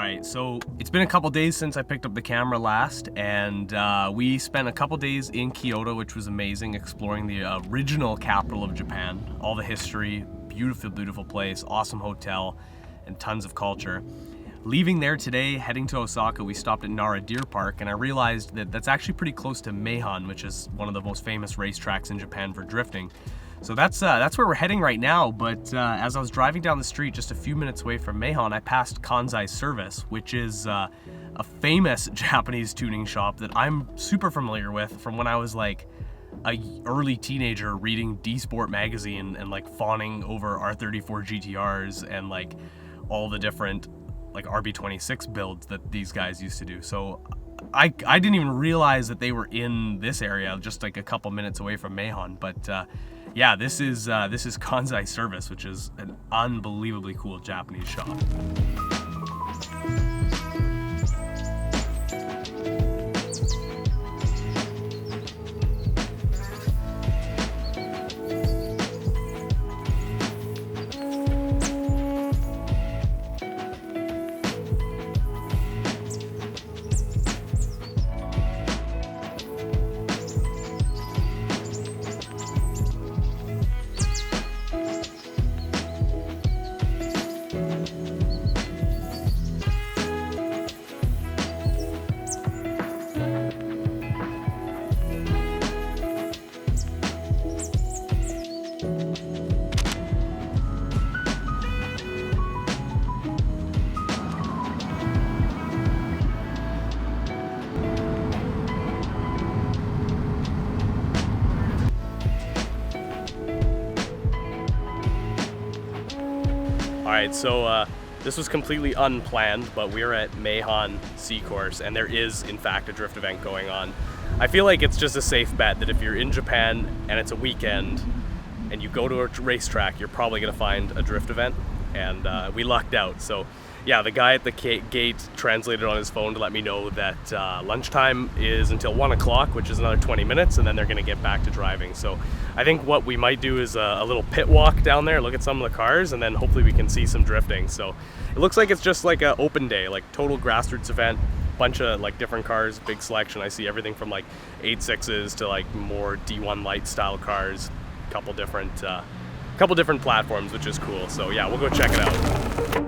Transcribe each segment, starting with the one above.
Alright, so it's been a couple days since I picked up the camera last, and we spent a couple days in Kyoto, which was amazing, exploring the original capital of Japan. All the history, beautiful, beautiful place, awesome hotel, and tons of culture. Leaving there today, heading to Osaka, we stopped at Nara Park, and I realized that that's actually pretty close to Mayhan, which is one of the most famous racetracks in Japan for drifting. So that's where we're heading right now, but as I was driving down the street just a few minutes away from Mayhan, I passed Kansai Service, which is a famous Japanese tuning shop that I'm super familiar with from when I was like a early teenager reading D-Sport magazine and like fawning over R34 GTRs and like all the different like RB26 builds that these guys used to do. So I didn't even realize that they were in this area, just like a couple minutes away from Mayhan, but yeah, this is Kansai Service, which is an unbelievably cool Japanese shop. Alright, so this was completely unplanned, but we're at Meihan C course, and there is in fact a drift event going on. I feel like it's just a safe bet that if you're in Japan and it's a weekend and you go to a racetrack, you're probably going to find a drift event, and we lucked out. So yeah, the guy at the gate translated on his phone to let me know that lunchtime is until 1 o'clock, which is another 20 minutes, and then they're going to get back to driving. So I think what we might do is a little pit walk down there, look at some of the cars, and then hopefully we can see some drifting. So it looks like it's just like an open day, like total grassroots event, bunch of like different cars, big selection. I see everything from like 8.6s to like more D1 light style cars, couple different platforms, which is cool. So yeah, we'll go check it out.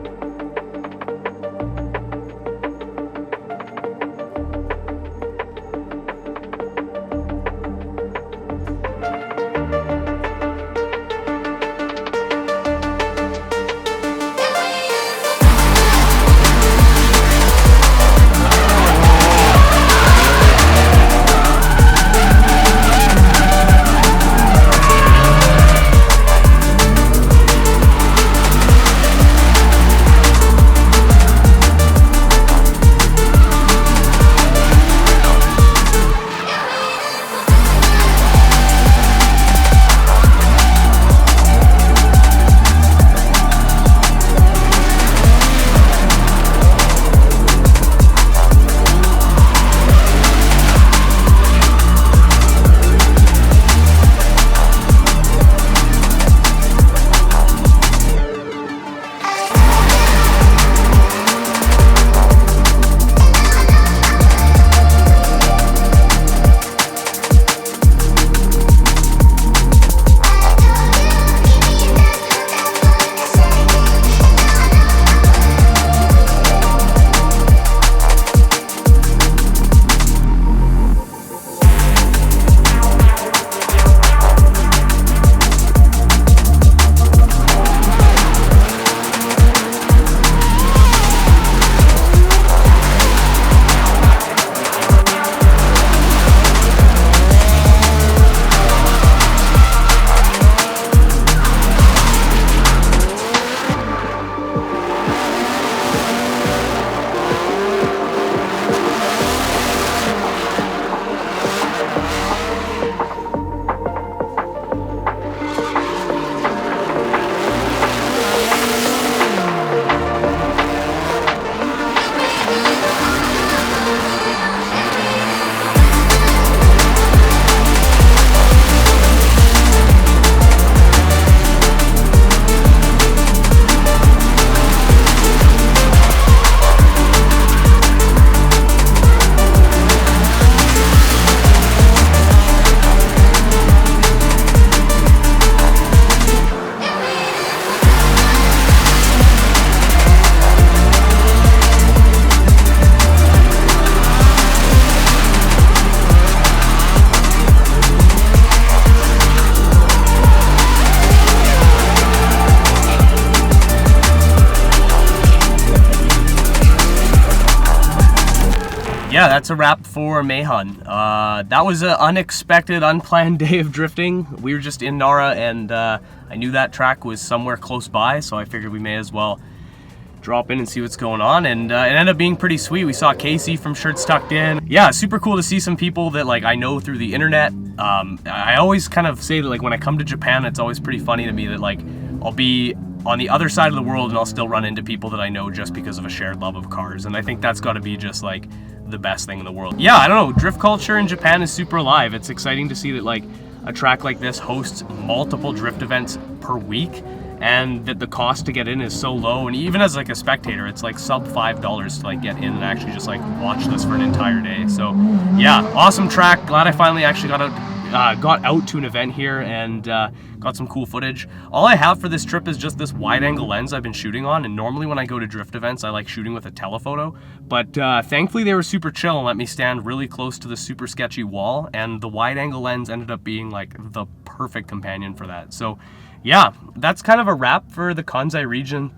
that's a wrap for Mayhan. That was an unexpected, unplanned day of drifting. We were just in Nara, and I knew that track was somewhere close by, so I figured we may as well drop in and see what's going on, and it ended up being pretty sweet. We saw Casey from Shirts Tucked In. Yeah, super cool to see some people that like I know through the internet. I always kind of say that like when I come to Japan, it's always pretty funny to me that like I'll be on the other side of the world and I'll still run into people that I know just because of a shared love of cars, and I think that's got to be just like the best thing in the world. Yeah, I don't know, drift culture in Japan is super alive. It's exciting to see that like a track like this hosts multiple drift events per week, and that the cost to get in is so low, and even as like a spectator it's like sub $5 to like get in and actually just like watch this for an entire day. So yeah, awesome track. Glad I finally actually got out to an event here and got some cool footage. All I have for this trip is just this wide angle lens I've been shooting on, and normally when I go to drift events I like shooting with a telephoto, but thankfully they were super chill and let me stand really close to the super sketchy wall, and the wide angle lens ended up being like the perfect companion for that. So yeah, that's kind of a wrap for the Kansai region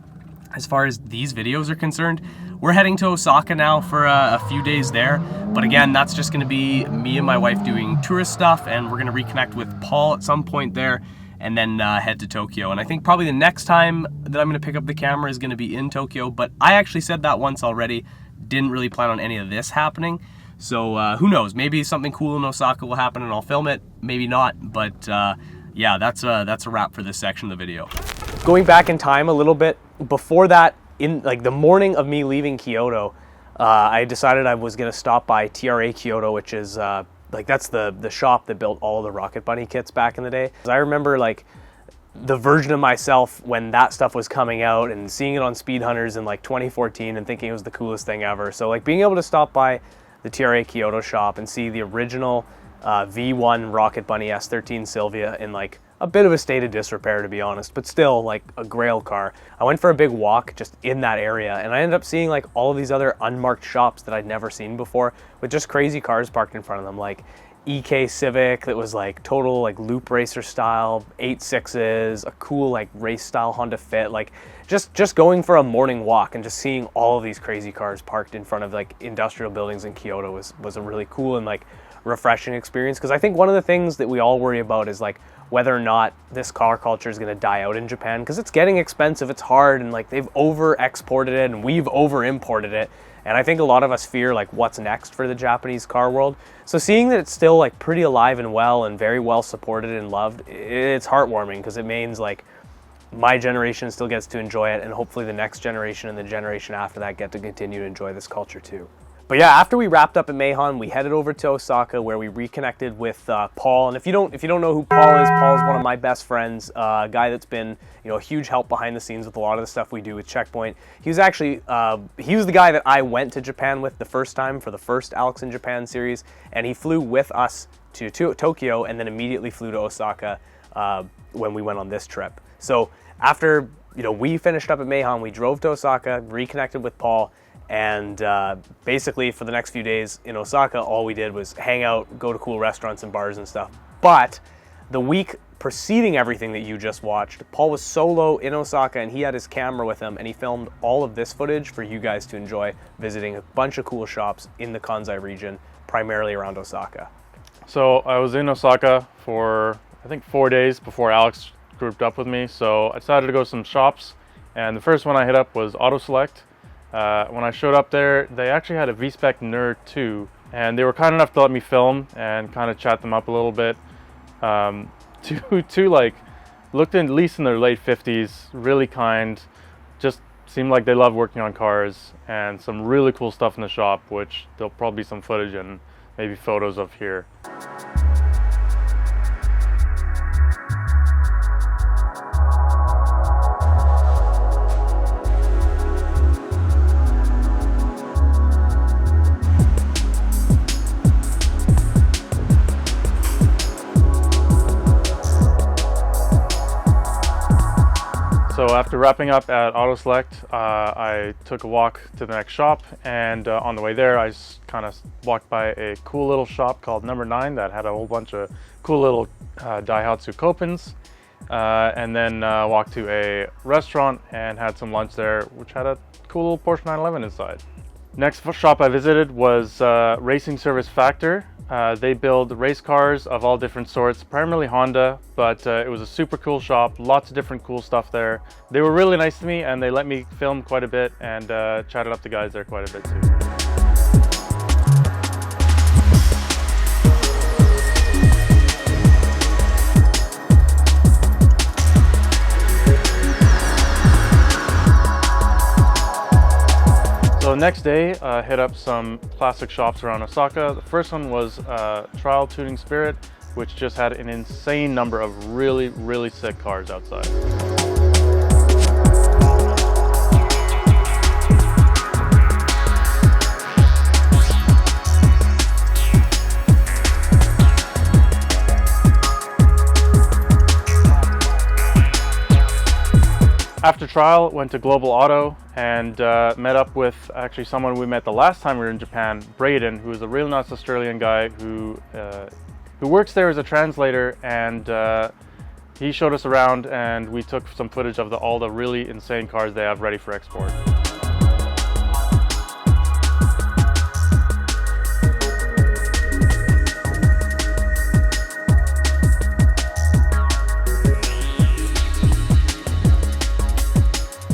as far as these videos are concerned. We're heading to Osaka now for a few days there, but again, that's just going to be me and my wife doing tourist stuff, and we're going to reconnect with Paul at some point there, and then head to Tokyo. And I think probably the next time that I'm going to pick up the camera is going to be in Tokyo, but I actually said that once already. Didn't really plan on any of this happening, so who knows, maybe something cool in Osaka will happen and I'll film it, maybe not, but yeah, that's a wrap for this section of the video. Going back in time a little bit, before that, in like the morning of me leaving Kyoto, I decided I was going to stop by TRA Kyoto, which is like that's the shop that built all the Rocket Bunny kits back in the day. I remember like the version of myself when that stuff was coming out and seeing it on Speed Hunters in like 2014 and thinking it was the coolest thing ever. So like being able to stop by the TRA Kyoto shop and see the original V1 Rocket Bunny S13 Silvia in like a bit of a state of disrepair, to be honest, but still like a grail car. I went for a big walk just in that area, and I ended up seeing like all of these other unmarked shops that I'd never seen before with just crazy cars parked in front of them, like EK Civic that was like total like loop racer style, 8.6s, a cool like race style Honda Fit, like just going for a morning walk and just seeing all of these crazy cars parked in front of like industrial buildings in Kyoto was a really cool and like refreshing experience. Because I think one of the things that we all worry about is like whether or not this car culture is going to die out in Japan, because it's getting expensive, it's hard, and like they've over exported it and we've over imported it, and I think a lot of us fear like what's next for the Japanese car world. So seeing that it's still like pretty alive and well and very well supported and loved, it's heartwarming, because it means like my generation still gets to enjoy it, and hopefully the next generation and the generation after that get to continue to enjoy this culture too. But yeah, after we wrapped up at Mayhan, we headed over to Osaka where we reconnected with Paul. And if you don't know who Paul's one of my best friends, a guy that's been a huge help behind the scenes with a lot of the stuff we do with Checkpoint. He was actually he was the guy that I went to Japan with the first time for the first Alex in Japan series, and he flew with us to Tokyo and then immediately flew to Osaka when we went on this trip. So after we finished up at Mayhan, we drove to Osaka, reconnected with Paul. And basically for the next few days in Osaka, all we did was hang out, go to cool restaurants and bars and stuff. But the week preceding everything that you just watched, Paul was solo in Osaka, and he had his camera with him, and he filmed all of this footage for you guys to enjoy, visiting a bunch of cool shops in the Kansai region, primarily around Osaka. So I was in Osaka for, I think, 4 days before Alex grouped up with me. So I decided to go to some shops, and the first one I hit up was Auto Select. When I showed up there, they actually had a V-Spec Nara II, and they were kind enough to let me film and kind of chat them up a little bit. Two like looked at least in their late 50s, really kind, just seemed like they love working on cars, and some really cool stuff in the shop, which there'll probably be some footage and maybe photos of here. So after wrapping up at Auto Select, I took a walk to the next shop, and on the way there I kind of walked by a cool little shop called Number 9 that had a whole bunch of cool little Daihatsu Kopens, and then walked to a restaurant and had some lunch there, which had a cool little Porsche 911 inside. Next shop I visited was Racing Service Factor. They build race cars of all different sorts, primarily Honda, but it was a super cool shop, lots of different cool stuff there. They were really nice to me and they let me film quite a bit and chatted up the guys there quite a bit too. So next day, hit up some classic shops around Osaka. The first one was Trial Tuning Spirit, which just had an insane number of really, really sick cars outside. After trial, went to Global Auto and met up with actually someone we met the last time we were in Japan, Braden, who is a real nice Australian guy who works there as a translator, and he showed us around and we took some footage of all the really insane cars they have ready for export.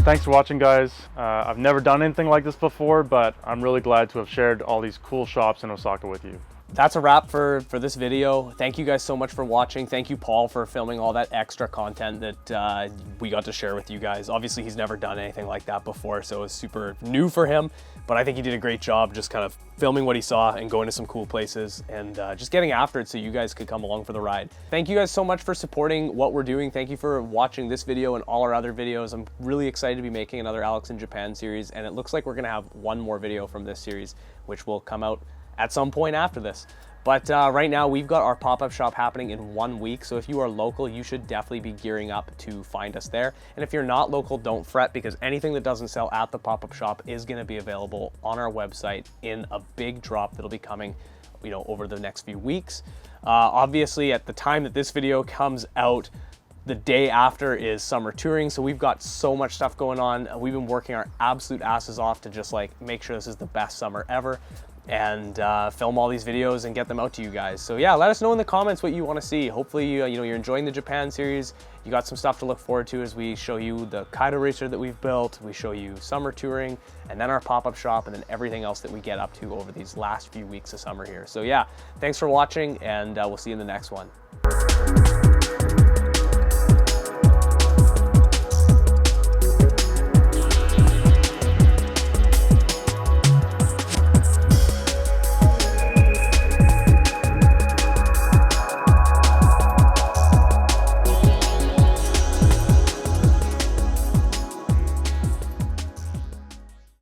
Thanks for watching, guys. I've never done anything like this before, but I'm really glad to have shared all these cool shops in Osaka with you. That's a wrap for this video. Thank you guys so much for watching. Thank you, Paul, for filming all that extra content that we got to share with you guys. Obviously, he's never done anything like that before, so it's super new for him, but I think he did a great job just kind of filming what he saw and going to some cool places and just getting after it so you guys could come along for the ride. Thank you guys so much for supporting what we're doing. Thank you for watching this video and all our other videos. I'm really excited to be making another Alex in Japan series, and it looks like we're gonna have one more video from this series, which will come out at some point after this. But right now we've got our pop-up shop happening in 1 week, so if you are local, you should definitely be gearing up to find us there. And if you're not local, don't fret, because anything that doesn't sell at the pop-up shop is going to be available on our website in a big drop that'll be coming, you know, over the next few weeks. Obviously, at the time that this video comes out, the day after is summer touring, so we've got so much stuff going on. We've been working our absolute asses off to just like make sure this is the best summer ever, and film all these videos and get them out to you guys. So yeah, let us know in the comments what you want to see. Hopefully you know, you're enjoying the Japan series. You got some stuff to look forward to as we show you the Kaido racer that we've built, we show you summer touring, and then our pop-up shop, and then everything else that we get up to over these last few weeks of summer here. So yeah, thanks for watching, and we'll see you in the next one.